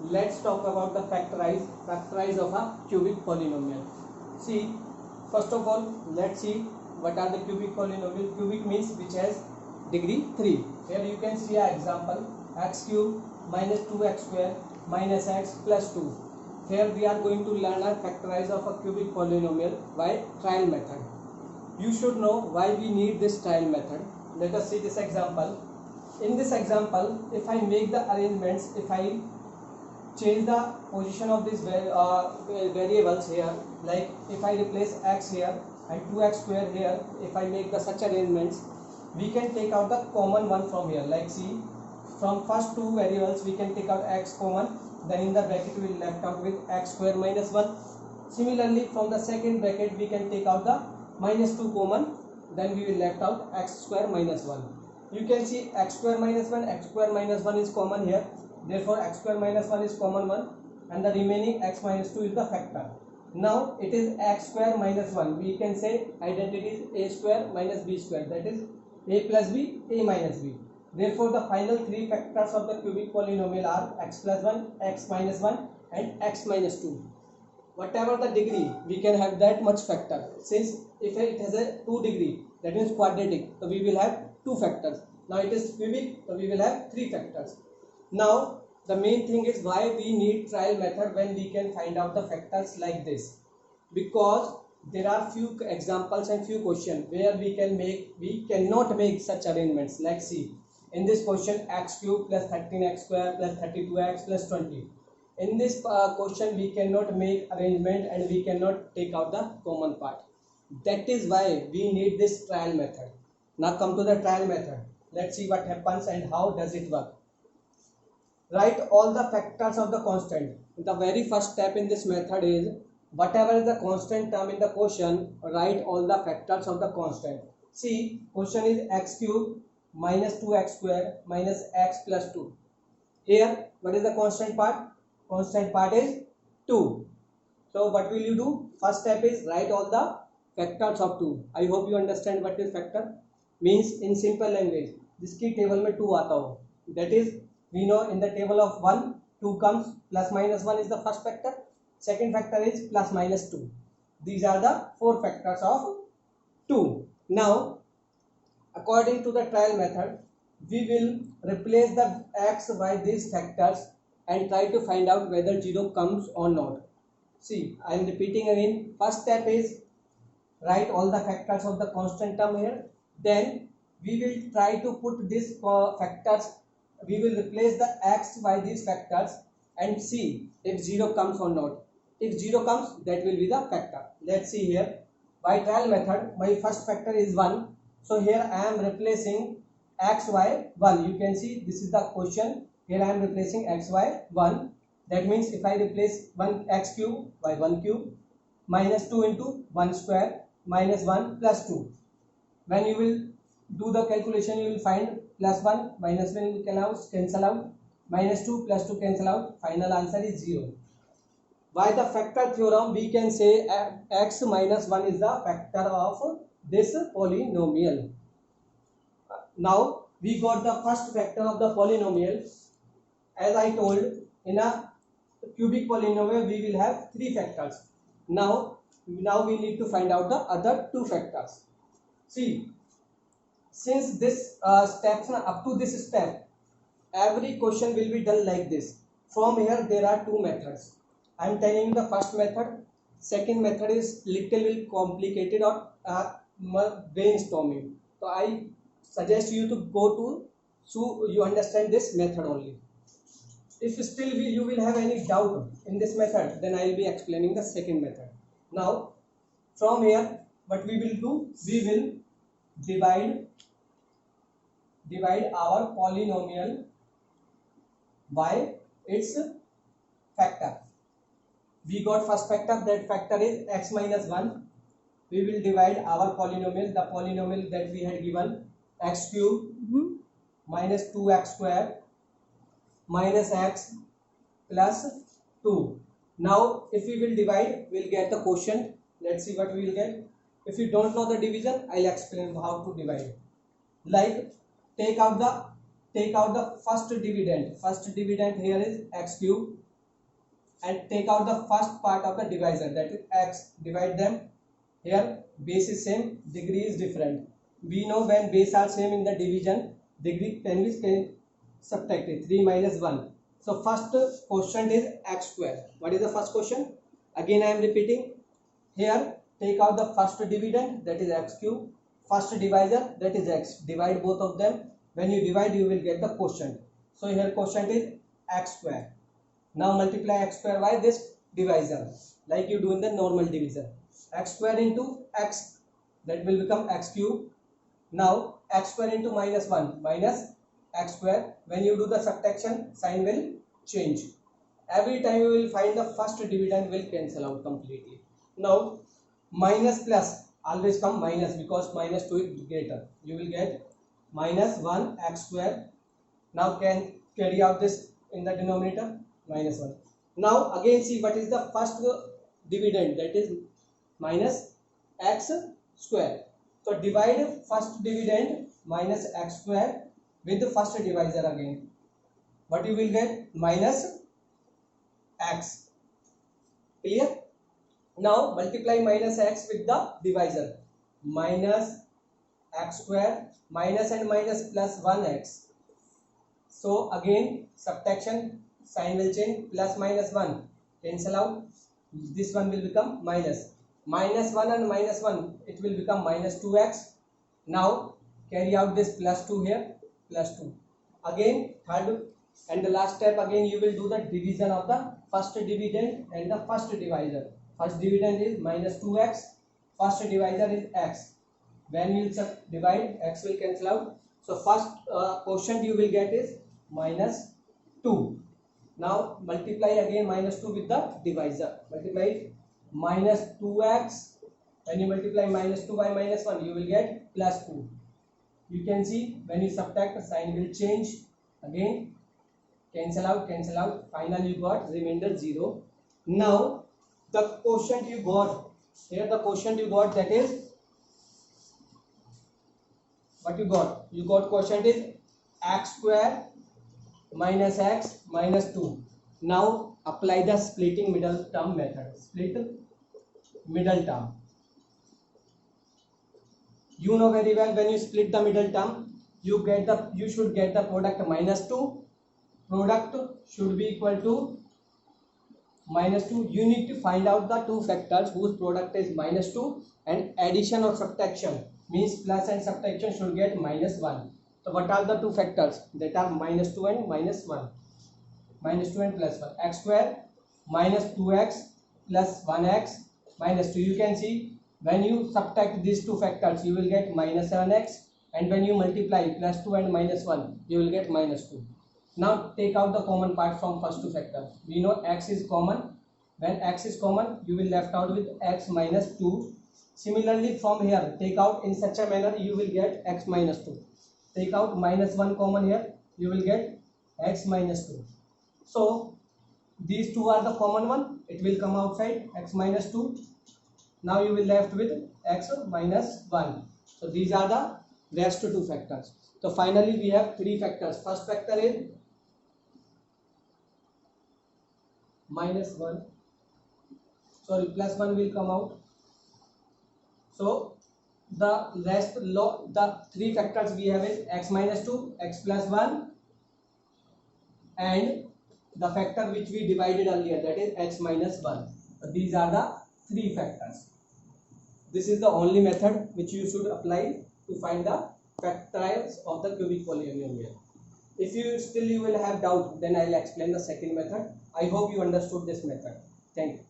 let's talk about the factorize of a cubic polynomial. See, first of all, let's see what are the cubic polynomial. Cubic means which has degree 3. Here you can see an example, x cube minus 2x square minus x plus 2. Here we are going to learn a factorize of a cubic polynomial by trial method. You should know why we need this trial method. Let us see this example. In this example, if I make the arrangements, if I change the position of these variables here, like if I replace x here and 2x square here, if I make the such arrangements, we can take out the common one from here. Like see, from first two variables we can take out x common, then in the bracket we will left out with x square minus 1. Similarly, from the second bracket we can take out the minus 2 common, then we will left out x square minus 1. You can see x square minus 1, x square minus 1 is common here, therefore x square minus 1 is common one, and the remaining x minus 2 is the factor. Now it is x square minus 1. We can say identity is a square minus b square, that is a plus b, a minus b. Therefore the final three factors of the cubic polynomial are x plus 1, x minus 1 and x minus 2. Whatever the degree, we can have that much factor. Since if it has a 2 degree, that means quadratic, so we will have 2 factors. Now it is cubic, so we will have 3 factors. Now the main thing is why we need trial method when we can find out the factors like this, because there are few examples and few questions where we cannot make such arrangements. Like see, in this question x cube plus 13x square plus 32x plus 20. In this question we cannot make arrangement and we cannot take out the common part. That is why we need this trial method. Now come to the trial method. Let's see what happens and how does it work. Write all the factors of the constant. The very first step in this method is whatever is the constant term in the question, write all the factors of the constant. See, question is x cube minus 2x square minus x plus 2. Here, what is the constant part? Constant part is 2. So what will you do? First step is write all the factors of 2. I hope you understand what is factor. Means in simple language, जिसकी table में 2 आता हो, that is we know in the table of 1 2 comes, plus minus 1 is the first factor, second factor is plus minus 2. These are the 4 factors of 2. Now according to the trial method, we will replace the x by these factors and try to find out whether 0 comes or not. See, I am repeating again. First step is write all the factors of the constant term here. Then we will try to put these factors, we will replace the x by these factors and see if 0 comes or not. If 0 comes, that will be the factor. Let's see here. By trial method, my first factor is 1. So here I am replacing x by 1. You can see this is the question. Here I am replacing x by 1. That means if I replace 1 x cube by 1 cube minus 2 into 1 square minus 1 plus 2. When you will do the calculation, you will find plus 1 minus 1 will cancel out, minus 2 plus 2 cancel out. Final answer is 0. By the factor theorem, we can say x minus 1 is the factor of this polynomial. Now we got the first factor of the polynomial. As I told, in a cubic polynomial we will have 3 factors. Now we need to find out the other 2 factors. See, since this steps up to this step, every question will be done like this. From here there are 2 methods. I am telling you the first method. Second method is little bit complicated or brainstorming. So I suggest you to go to, so you understand this method only. If still you will have any doubt in this method, then I will be explaining the second method. Now from here what we will do, we will divide our polynomial by its factor. We got first factor, that factor is x minus 1. We will divide our polynomial, the polynomial that we had given, x cube minus 2x square minus x plus 2. Now if we will divide, we will get the quotient. Let's see what we will get. If you don't know the division, I'll explain how to divide. Like take out the first dividend. First dividend here is x cube and take out the first part of the divisor, that is x. Divide them. Here base is same, degree is different. We know when base are same in the division, degree can be subtracted. 3 minus 1. So first quotient is x square. What is the first question? Again I am repeating. Here take out the first dividend, that is x cube. First divisor, that is x. Divide both of them. When you divide, you will get the quotient. So here quotient is x square. Now multiply x square by this divisor, like you do in the normal division. X square into x, that will become x cube. Now x square into minus 1, minus x square. When you do the subtraction, sign will change. Every time you will find the first dividend will cancel out completely. Now minus plus always come minus, because minus 2 is greater. You will get minus 1 x square. Now can carry out this in the denominator, minus 1. Now again see what is the first dividend, that is minus x square. So divide first dividend minus x square with the first divisor again. What you will get? Minus x. Clear? Now multiply minus x with the divisor. Minus x square, minus and minus plus 1x. So again subtraction, sign will change, plus minus 1 cancel out. This one will become minus. Minus 1 and minus 1, it will become minus 2x. Now carry out this plus 2 here, plus 2. Again third and the last step, again you will do the division of the first dividend and the first divisor. First dividend is minus 2x, first divisor is x. When you divide, x will cancel out. So first quotient you will get is minus 2. Now multiply again minus 2 with the divisor. Multiply minus 2x. When you multiply minus 2 by minus 1, you will get plus 2. You can see when you subtract, the sign will change. Again cancel out, cancel out. Finally you got remainder 0. Now the quotient you got, here the quotient you got, that is what you got? You got quotient is x square minus x minus 2. Now apply the splitting middle term method. Split middle term. You know very well, when you split the middle term, you should get the product minus 2. Product should be equal to minus 2. You need to find out the two factors whose product is minus 2, and addition or subtraction means plus and subtraction should get minus 1. So what are the two factors that are minus 2 and minus 1? Minus 2 and plus 1. X square minus 2x plus 1x minus 2. You can see when you subtract these two factors, you will get minus 7x, and when you multiply plus 2 and minus 1, you will get minus 2. Now take out the common part from first two factors. We know x is common. When x is common, you will left out with x minus 2. Similarly from here, take out in such a manner, you will get x minus 2. Take out minus 1 common here, you will get x minus 2. So these two are the common one, it will come outside, x minus 2. Now you will left with x minus 1. So these are the rest two factors. So finally we have three factors. First factor is minus 1, sorry, plus 1 will come out. So the rest, the three factors we have is x minus 2, x plus 1, and the factor which we divided earlier, that is x minus 1. So these are the three factors. This is the only method which you should apply to find the factorials of the cubic polynomial. If you will have doubt, then I will explain the second method. I hope you understood this method. Thank you.